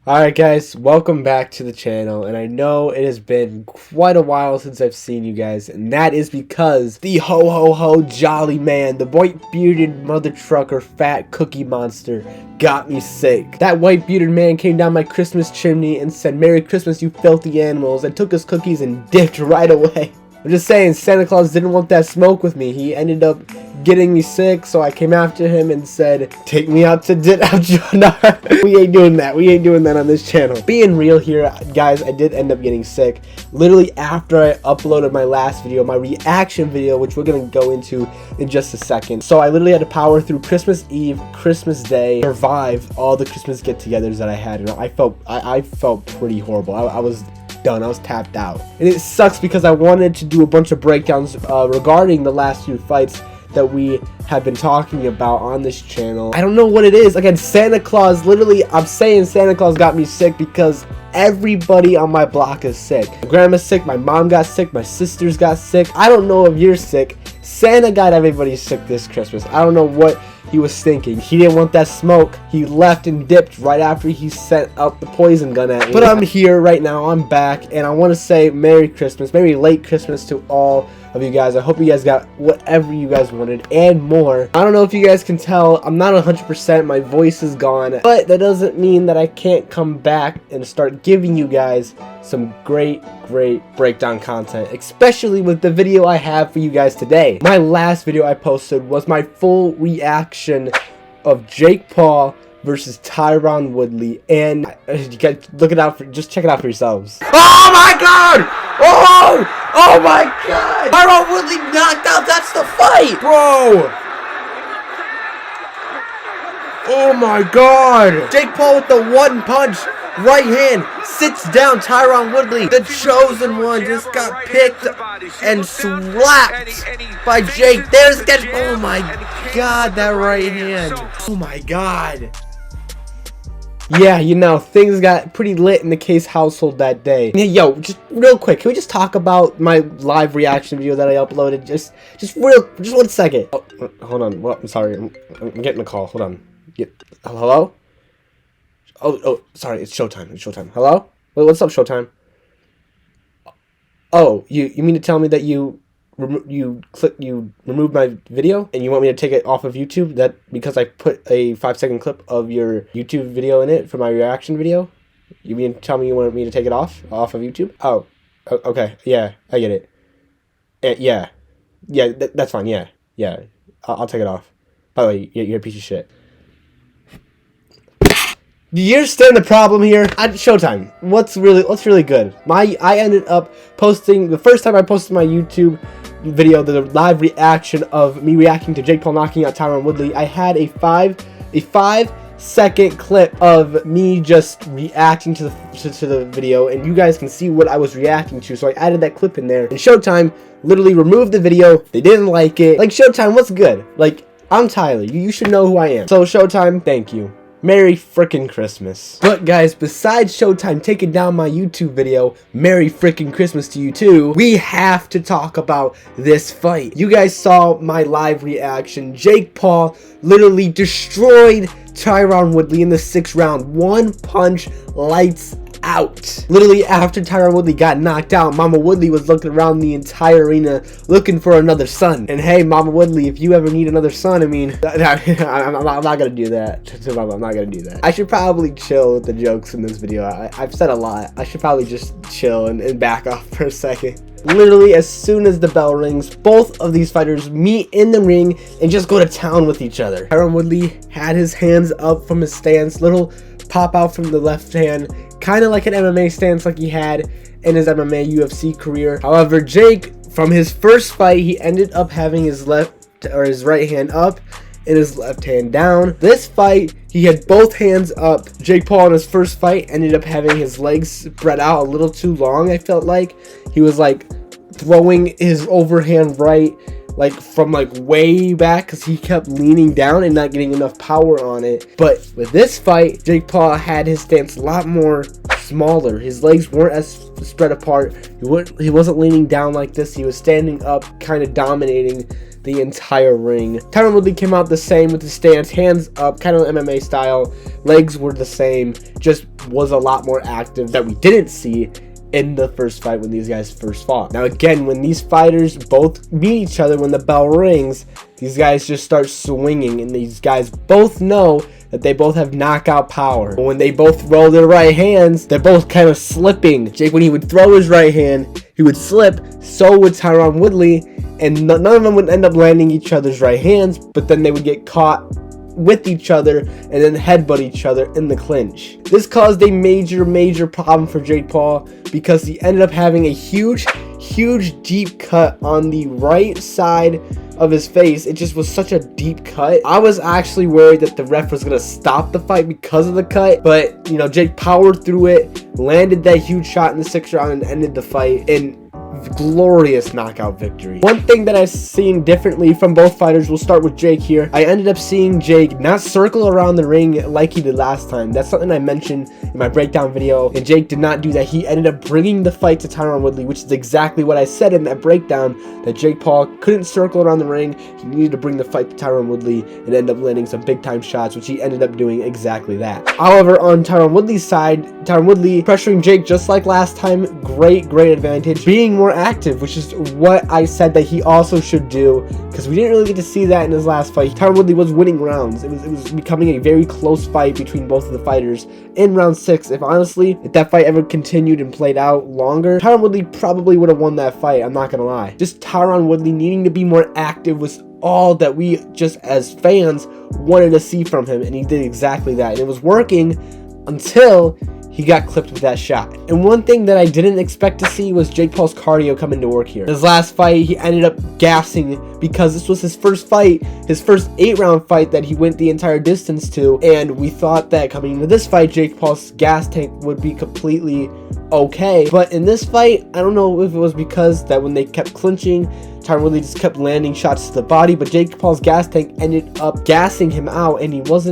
Alright guys, welcome back to the channel, and I know it has been quite a while since I've seen you guys, and that is because the ho jolly man, the white bearded mother trucker fat cookie monster got me sick. That white bearded man came down my Christmas chimney and said, "Merry Christmas, you filthy animals," and took his cookies and dipped right away. I'm just saying, Santa Claus didn't want that smoke with me. He ended up getting me sick, so I came after him and said, "Take me out to dinner." No, we ain't doing that. We ain't doing that on this channel. Being real here, guys, I did end up getting sick. Literally after I uploaded my last video, my reaction video, which we're going to go into in just a second. So I literally had to power through Christmas Eve, Christmas Day, survive all the Christmas get-togethers that I had. And I felt pretty horrible. I was done. I was tapped out, and it sucks because I wanted to do a bunch of breakdowns regarding the last few fights that we have been talking about on this channel. I don't know what it is. Again, Santa Claus, literally, I'm saying Santa Claus got me sick because everybody on my block is sick. My grandma's sick, my mom got sick, my sisters got sick. I don't know if you're sick. Santa got everybody sick this Christmas. I don't know what he was thinking. He didn't want that smoke. He left and dipped right after he sent out the poison gun at me. But I'm here right now. I'm back, and I want to say Merry Christmas, Merry late Christmas to all of you guys. I hope you guys got whatever you guys wanted and more. I don't know if you guys can tell, I'm not 100%. My voice is gone, but that doesn't mean that I can't come back and start giving you guys some great breakdown content, especially with the video I have for you guys today. My last video I posted was my full reaction of Jake Paul versus Tyron Woodley, and you guys look it out for, just check it out for yourselves. Oh my god! Oh my god! Tyron Woodley knocked out. That's the fight, bro. Oh my god! Jake Paul with the one punch, right hand, sits down Tyron Woodley. The chosen one just got picked and slapped by Jake. There's that. Oh my god, that right hand. Oh my god. Yeah, you know, things got pretty lit in the Case household that day. Yo, just real quick, can we just talk about my live reaction video that I uploaded? Just 1 second. Oh, hold on. Well, I'm sorry. I'm getting a call. Hold on. Hello? Oh, sorry. It's showtime. It's showtime. Hello? Wait, what's up, Showtime? Oh, you mean to tell me that you removed my video and you want me to take it off of YouTube? That because I put a 5-second clip of your YouTube video in it for my reaction video? You mean to tell me you want me to take it off of YouTube? Oh, okay. Yeah, I get it. Yeah, that's fine. Yeah. I'll take it off. By the way, you're a piece of shit. Do you understand the problem here? Showtime. What's really good? I ended up posting the first time I posted my YouTube video, the live reaction of me reacting to Jake Paul knocking out Tyron Woodley. I had a 5-second clip of me just reacting to the video, and you guys can see what I was reacting to. So I added that clip in there, and Showtime literally removed the video. They didn't like it. Like, Showtime, what's good? Like, I'm Tyler. You should know who I am. So Showtime, thank you. Merry frickin' Christmas. But guys, besides Showtime taking down my YouTube video, Merry frickin' Christmas to you too, we have to talk about this fight. You guys saw my live reaction. Jake Paul literally destroyed Tyron Woodley in the 6th round. One punch, lights out. Literally after Tyron Woodley got knocked out, Mama Woodley was looking around the entire arena looking for another son. And hey, Mama Woodley, if you ever need another son, I mean, I'm not gonna do that. I'm not gonna do that. I should probably chill with the jokes in this video. I've said a lot. I should probably just chill and back off for a second. Literally, as soon as the bell rings, both of these fighters meet in the ring and just go to town with each other. Tyron Woodley had his hands up from his stance, little pop out from the left hand, kind of like an MMA stance like he had in his MMA UFC career. However, Jake, from his first fight, he ended up having his his right hand up and his left hand down. This fight, he had both hands up. Jake Paul in his first fight ended up having his legs spread out a little too long. I felt like he was like throwing his overhand right like from like way back because he kept leaning down and not getting enough power on it. But with this fight, Jake Paul had his stance a lot more smaller. His legs weren't as spread apart. He wasn't leaning down like this. He was standing up, kind of dominating the entire ring. Tyron Woodley came out the same with the stance, hands up, kind of MMA style. Legs were the same, just was a lot more active that we didn't see in the first fight when these guys first fought. Now again, when these fighters both meet each other, when the bell rings, these guys just start swinging, and these guys both know that they both have knockout power. But when they both throw their right hands, they're both kind of slipping. Jake, when he would throw his right hand, he would slip. So would Tyron Woodley, and none of them would end up landing each other's right hands, but then they would get caught with each other and then headbutt each other in the clinch. This caused a major problem for Jake Paul because he ended up having a huge deep cut on the right side of his face. It just was such a deep cut. I was actually worried that the ref was gonna stop the fight because of the cut, but you know, Jake powered through it, landed that huge shot in the 6th round, and ended the fight in glorious knockout victory. One thing that I've seen differently from both fighters, we'll start with Jake here. I ended up seeing Jake not circle around the ring like he did last time. That's something I mentioned in my breakdown video, and Jake did not do that. He ended up bringing the fight to Tyron Woodley, which is exactly what I said in that breakdown, that Jake Paul couldn't circle around the ring. He needed to bring the fight to Tyron Woodley and end up landing some big time shots, which he ended up doing exactly that. However, on Tyron Woodley's side, Tyron Woodley pressuring Jake just like last time, great advantage, being more active, which is what I said that he also should do, because we didn't really get to see that in his last fight. Tyron Woodley was winning rounds. It was becoming a very close fight between both of the fighters in round 6. If that fight ever continued and played out longer, Tyron Woodley probably would have won that fight. I'm not gonna lie. Just Tyron Woodley needing to be more active was all that we just as fans wanted to see from him, and he did exactly that, and it was working until he got clipped with that shot. And one thing that I didn't expect to see was Jake Paul's cardio come into work here. His last fight, he ended up gassing because this was his first fight, his first 8-round fight that he went the entire distance to, and we thought that coming into this fight, Jake Paul's gas tank would be completely okay. But in this fight, I don't know if it was because that when they kept clinching, Tyron Woodley just kept landing shots to the body, but Jake Paul's gas tank ended up gassing him out, and he was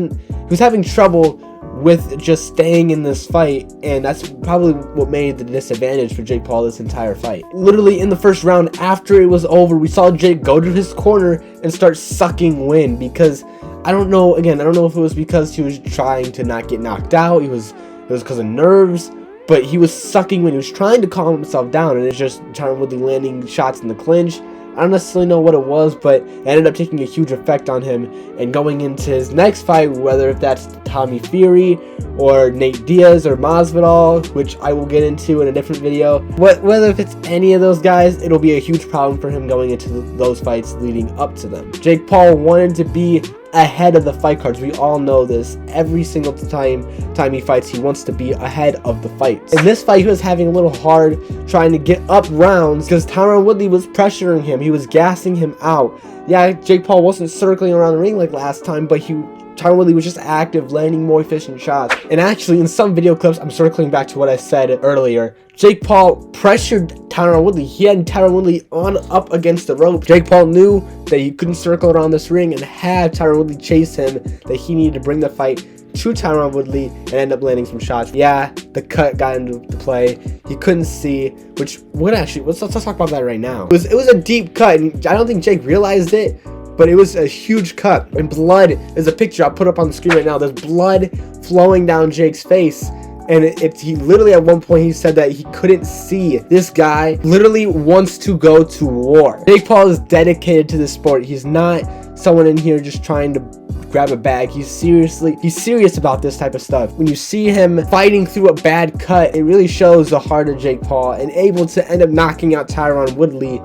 having trouble with just staying in this fight, and that's probably what made the disadvantage for Jake Paul this entire fight. Literally in the first round, after it was over, we saw Jake go to his corner and start sucking wind, because I don't know if it was because he was trying to not get knocked out, it was because of nerves, but he was sucking wind. He was trying to calm himself down, and it's just Tyron Woodley landing shots in the clinch. I don't necessarily know what it was, but it ended up taking a huge effect on him. And going into his next fight, whether if that's Tommy Fury or Nate Diaz or Masvidal, which I will get into in a different video, whether if it's any of those guys, it'll be a huge problem for him going into those fights leading up to them. Jake Paul wanted to be ahead of the fight cards. We all know this. Every single time he fights, he wants to be ahead of the fights. In this fight, he was having a little hard trying to get up rounds because Tyron Woodley was pressuring him. He was gassing him out. Yeah, Jake Paul wasn't circling around the ring like last time, but Tyron Woodley was just active, landing more efficient shots. And actually, in some video clips, I'm circling back to what I said earlier, Jake Paul pressured Tyron Woodley. He had Tyron Woodley up against the rope. Jake Paul knew that he couldn't circle around this ring and had Tyron Woodley chase him, that he needed to bring the fight to Tyron Woodley and end up landing some shots. Yeah, the cut got into play. He couldn't see, let's talk about that right now. It was a deep cut, and I don't think Jake realized it, but it was a huge cut. And blood is a picture I'll put up on the screen right now. There's blood flowing down Jake's face. And he literally at one point he said that he couldn't see. This guy literally wants to go to war. Jake Paul is dedicated to this sport. He's not someone in here just trying to grab a bag. He's serious about this type of stuff. When you see him fighting through a bad cut, it really shows the heart of Jake Paul, and able to end up knocking out Tyron Woodley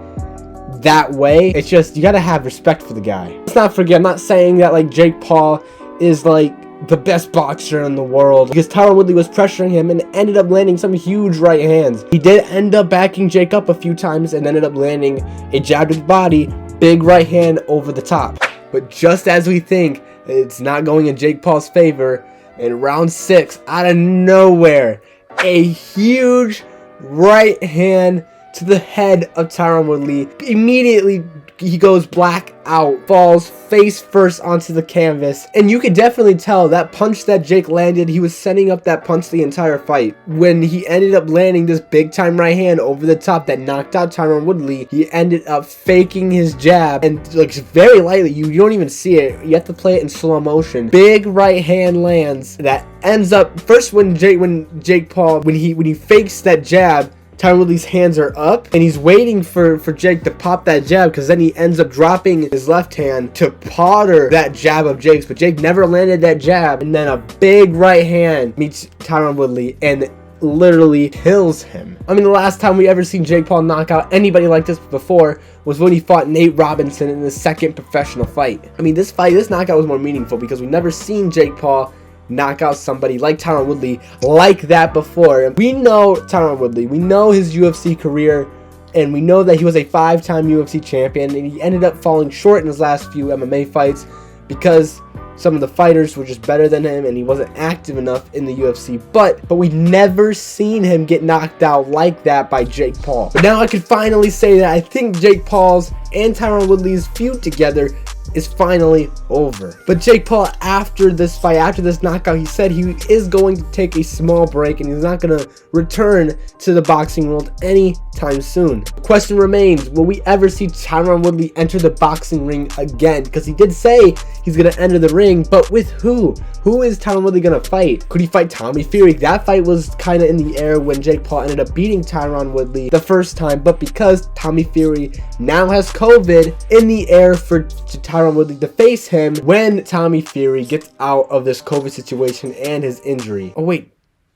that way. It's just, you gotta have respect for the guy. Let's not forget, I'm not saying that like Jake Paul is like the best boxer in the world, because Tyron Woodley was pressuring him and ended up landing some huge right hands. He did end up backing Jake up a few times and ended up landing a jab to the body, big right hand over the top. But just as we think it's not going in Jake Paul's favor, in round 6, out of nowhere, a huge right hand to the head of Tyron Woodley. Immediately, he goes black out, falls face first onto the canvas, and you could definitely tell that punch that Jake landed, he was setting up that punch the entire fight. When he ended up landing this big time right hand over the top that knocked out Tyron Woodley, he ended up faking his jab, and like very lightly, you don't even see it, you have to play it in slow motion. Big right hand lands that ends up first when Jake Paul when he fakes that jab, Tyron Woodley's hands are up, and he's waiting for Jake to pop that jab, because then he ends up dropping his left hand to powder that jab of Jake's, but Jake never landed that jab, and then a big right hand meets Tyron Woodley and literally kills him. I mean, the last time we ever seen Jake Paul knock out anybody like this before was when he fought Nate Robinson in his second professional fight. I mean, this knockout was more meaningful because we never seen Jake Paul knock out somebody like Tyron Woodley like that before. And we know Tyron Woodley, we know his UFC career, and we know that he was a 5-time UFC champion, and he ended up falling short in his last few MMA fights because some of the fighters were just better than him and he wasn't active enough in the UFC. But we never seen him get knocked out like that by Jake Paul. But now I can finally say that I think Jake Paul's and Tyron Woodley's feud together is finally over. But Jake Paul, after this fight, after this knockout, he said he is going to take a small break and he's not going to return to the boxing world anytime soon. The question remains, will we ever see Tyron Woodley enter the boxing ring again? Because he did say he's going to enter the ring, but with who? Who is Tyron Woodley going to fight? Could he fight Tommy Fury? That fight was kind of in the air when Jake Paul ended up beating Tyron Woodley the first time, but because Tommy Fury now has COVID, in the air for Tyron Woodley to face him when Tommy Fury gets out of this COVID situation and his injury. Oh wait,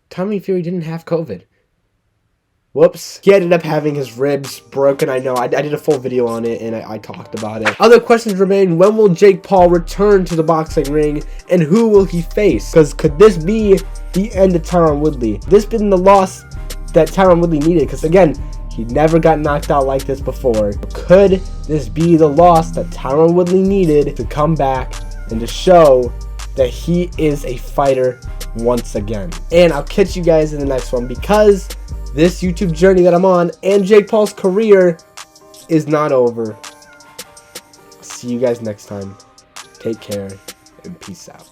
Tommy Fury didn't have COVID. Whoops. He ended up having his ribs broken. I know. I did a full video on it and I talked about it. Other questions remain. When will Jake Paul return to the boxing ring and who will he face? Because could this be the end of Tyron Woodley? This been the loss that Tyron Woodley needed? Because again, he never got knocked out like this before. Could this be the loss that Tyron Woodley needed to come back and to show that he is a fighter once again? And I'll catch you guys in the next one, because this YouTube journey that I'm on and Jake Paul's career is not over. See you guys next time. Take care and peace out.